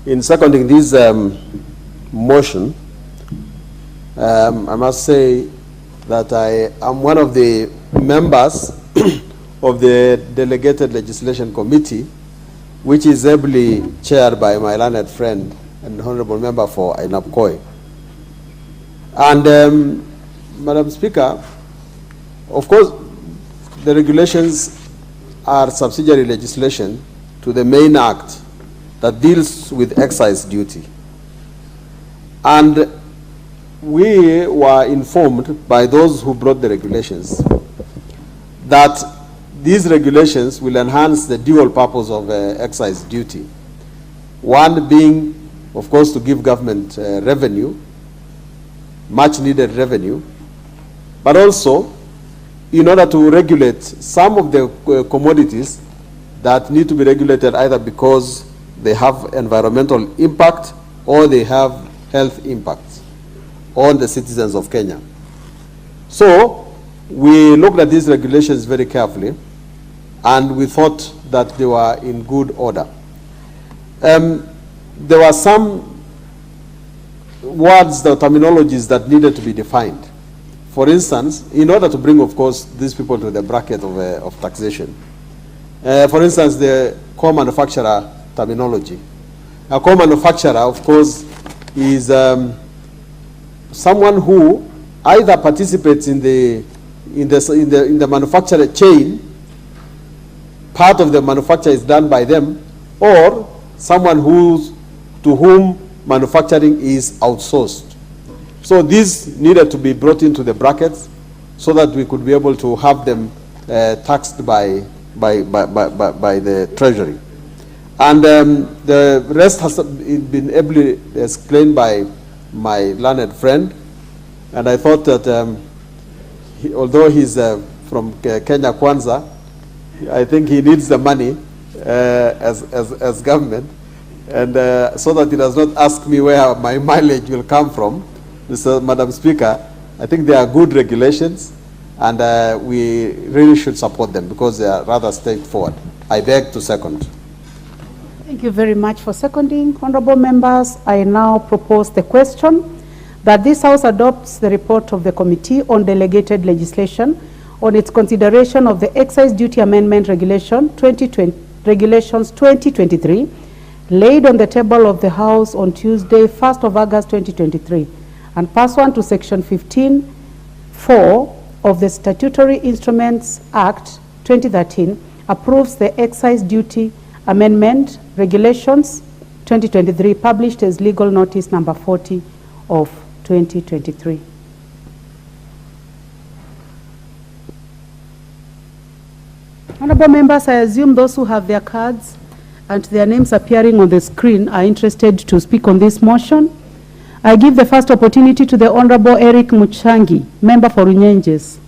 in seconding this motion, I must say that I am one of the members of the Delegated Legislation Committee, which is ably chaired by my learned friend and honorable member for Ainabkoi. And Madam Speaker, of course, the regulations are subsidiary legislation to the main act that deals with excise duty. And we were informed by those who brought the regulations that these regulations will enhance the dual purpose of excise duty. One being, of course, to give government revenue, much needed revenue, but also in order to regulate some of the commodities that need to be regulated either because they have environmental impact or they have health impacts on the citizens of Kenya. So we looked at these regulations very carefully and we thought that they were in good order. There were some words, the terminologies that needed to be defined. For instance, in order to bring, of course, these people to the bracket of taxation. For instance, the core manufacturer terminology. A core manufacturer, of course, is someone who either participates in the manufacturer chain, part of the manufacture is done by them, or someone to whom manufacturing is outsourced. So these needed to be brought into the brackets so that we could be able to have them taxed by the Treasury. And the rest has been ably explained by my learned friend. And I thought that although he's from Kenya Kwanza, I think he needs the money as government, and so that he does not ask me where my mileage will come from. So, Madam Speaker, I think they are good regulations, and we really should support them because they are rather straightforward. I beg to second. Thank you very much for seconding. Honorable members, I now propose the question that this House adopts the report of the Committee on Delegated Legislation on its consideration of the Excise Duty Amendment Regulations 2023, laid on the table of the House on Tuesday, 1st of August 2023, and pursuant to Section 15(4) of the Statutory Instruments Act 2013, approves the Excise Duty Amendment Regulations 2023, published as Legal Notice number 40 of 2023. Honorable members, I assume those who have their cards and their names appearing on the screen are interested to speak on this motion. I give the first opportunity to the Honorable Eric Muchangi, member for Runyenjes.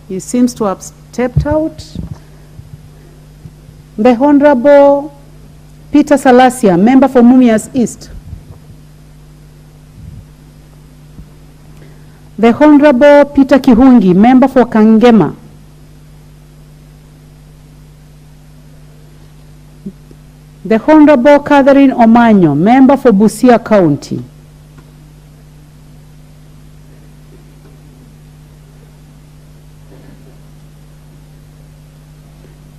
He seems to have stepped out. The Honorable Peter Salasia, member for Mumias East. The Honorable Peter Kihungi, member for Kangema. The Honorable Catherine Omanyo, member for Busia County.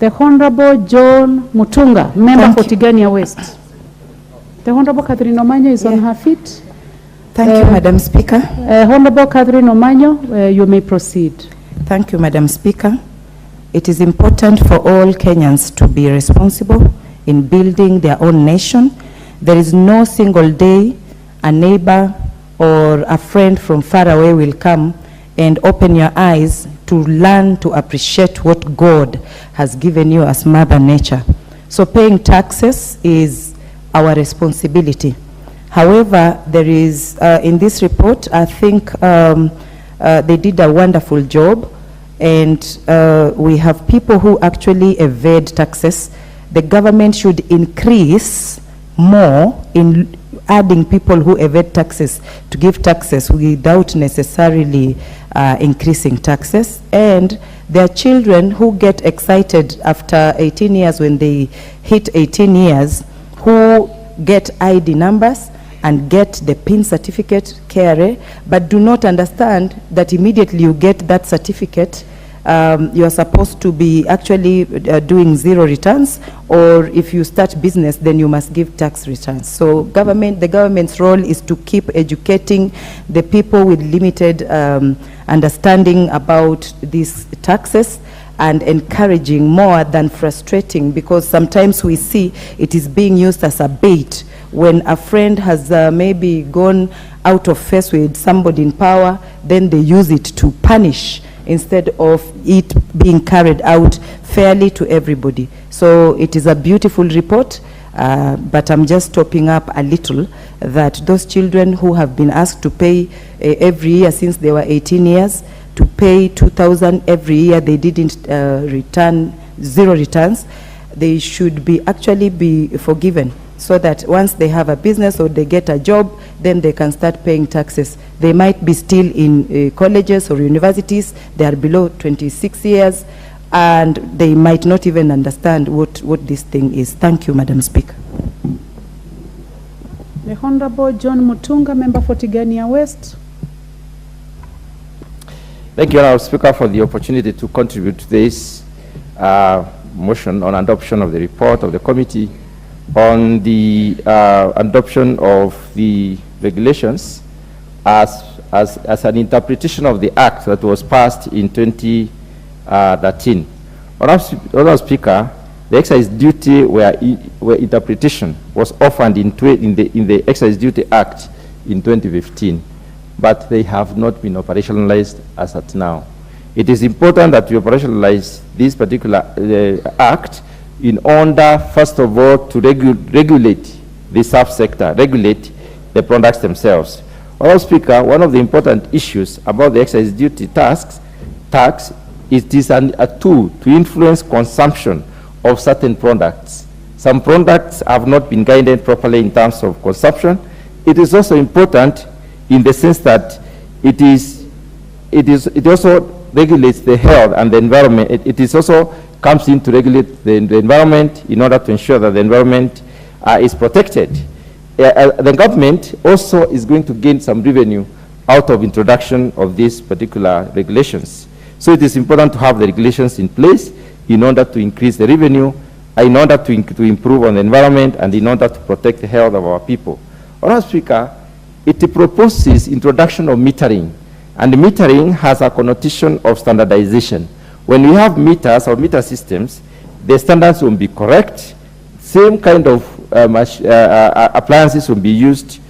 The Honorable John Mutunga, member for Tigania West. The Honorable Catherine Omanyo is on her feet. Thank you, Madam Speaker. Honorable Catherine Omanyo, you may proceed. Thank you, Madam Speaker. It is important for all Kenyans to be responsible in building their own nation. There is no single day a neighbor or a friend from far away will come and open your eyes to learn to appreciate what God has given you as Mother Nature. So paying taxes is our responsibility. However, there is, in this report, I think they did a wonderful job, and we have people who actually evade taxes. The government should increase more in adding people who evade taxes to give taxes without necessarily increasing taxes. And There are children who get excited after 18 years when they hit 18 years, who get ID numbers and get the PIN certificate, KRA, but do not understand that immediately you get that certificate, you are supposed to be actually doing zero returns, or if you start business, then you must give tax returns. So the government's role is to keep educating the people with limited understanding about these taxes, and encouraging more than frustrating, because sometimes we see it is being used as a bait. When a friend has maybe gone out of phase with somebody in power, then they use it to punish instead of it being carried out fairly to everybody. So it is a beautiful report, but I'm just topping up a little that those children who have been asked to pay every year since they were 18 years, to pay 2,000 every year, they didn't return zero returns, they should be actually be forgiven, so that once they have a business or they get a job, then they can start paying taxes. They might be still in colleges or universities, they are below 26 years, and they might not even understand what this thing is. Thank you, Madam Speaker. The Honorable John Mutunga, member for Tigania West. Thank you, Honorable Speaker, for the opportunity to contribute to this motion on adoption of the report of the committee on the adoption of the regulations as an interpretation of the act that was passed in 2013. Honorable Speaker, the excise duty where interpretation was offered in the Excise Duty Act in 2015, but they have not been operationalized as at now. It is important that we operationalize this particular act in order, first of all, to regulate the subsector, regulate the products themselves. Honorable Speaker, one of the important issues about the excise duty tax is it is a tool to influence consumption of certain products. Some products have not been guided properly in terms of consumption. It is also important in the sense that it also regulates the health and the environment. It is also comes in to regulate the environment in order to ensure that the environment is protected. The government also is going to gain some revenue out of introduction of these particular regulations. So it is important to have the regulations in place in order to increase the revenue, in order to improve on the environment, and in order to protect the health of our people. Honorable Speaker, it proposes introduction of metering, and the metering has a connotation of standardization. When we have meters or meter systems, the standards will be correct. Same kind of appliances will be used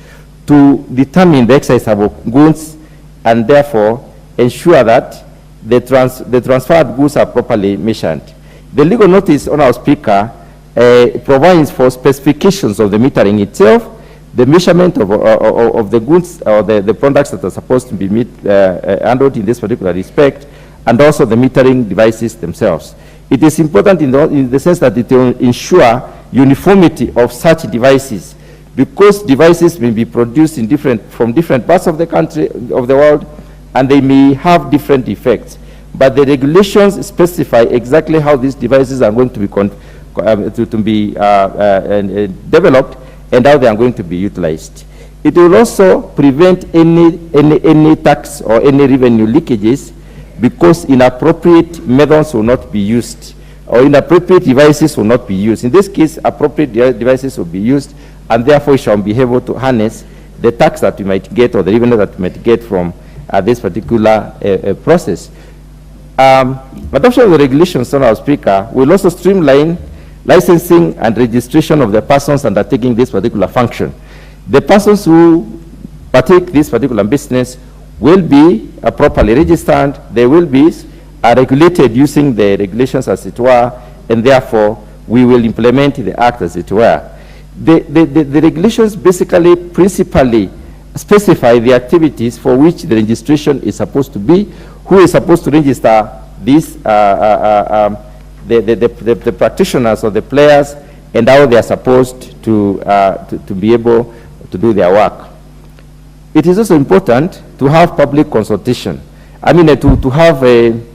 to determine the excise of goods, and therefore ensure that the transferred goods are properly measured. The legal notice, Honorable Speaker, provides for specifications of the metering itself, the measurement of the goods or the products that are supposed to be handled in this particular respect, and also the metering devices themselves. It is important in the sense that it will ensure uniformity of such devices, because devices may be produced from different parts of the country, of the world, and they may have different effects. But the regulations specify exactly how these devices are going to be developed and how they are going to be utilized. It will also prevent any tax or any revenue leakages, because inappropriate methods will not be used, or inappropriate devices will not be used. In this case, appropriate devices will be used, and therefore we shall be able to harness the tax that we might get or the revenue that we might get from this particular process. Adoption of the regulations, Honorable Speaker, will also streamline licensing and registration of the persons undertaking this particular function. The persons who partake this particular business will be properly registered, they will be regulated using the regulations as it were, and therefore we will implement the act as it were. The regulations basically principally specify the activities for which the registration is supposed to be, who is supposed to register these, the practitioners or the players, and how they are supposed to be able to do their work. It is also important to have public consultation. I mean, to have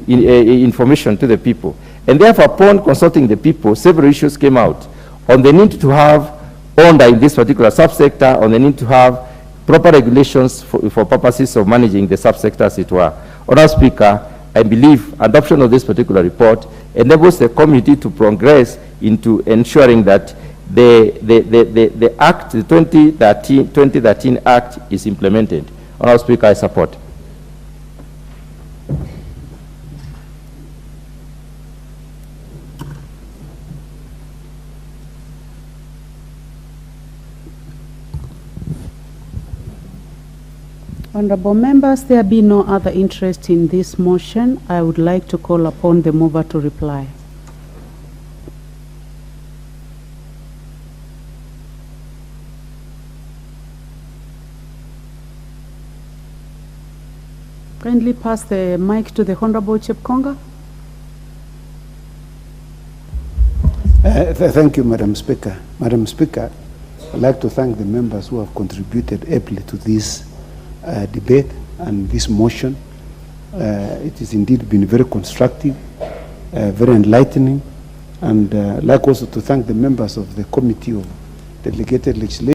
information to the people. And therefore, upon consulting the people, several issues came out on the need to have order in this particular subsector, on the need to have proper regulations for purposes of managing the subsector, as it were. Honourable Speaker, I believe adoption of this particular report enables the committee to progress into ensuring that the Act, the 2013 Act is implemented. Honourable Speaker, I support. Honorable members, there be no other interest in this motion. I would like to call upon the mover to reply. Kindly pass the mic to the Honorable Chepkonga. Thank you, Madam Speaker. Madam Speaker, I'd like to thank the members who have contributed ably to this debate and this motion. It has indeed been very constructive, very enlightening, and I'd like also to thank the members of the Committee of Delegated Legislation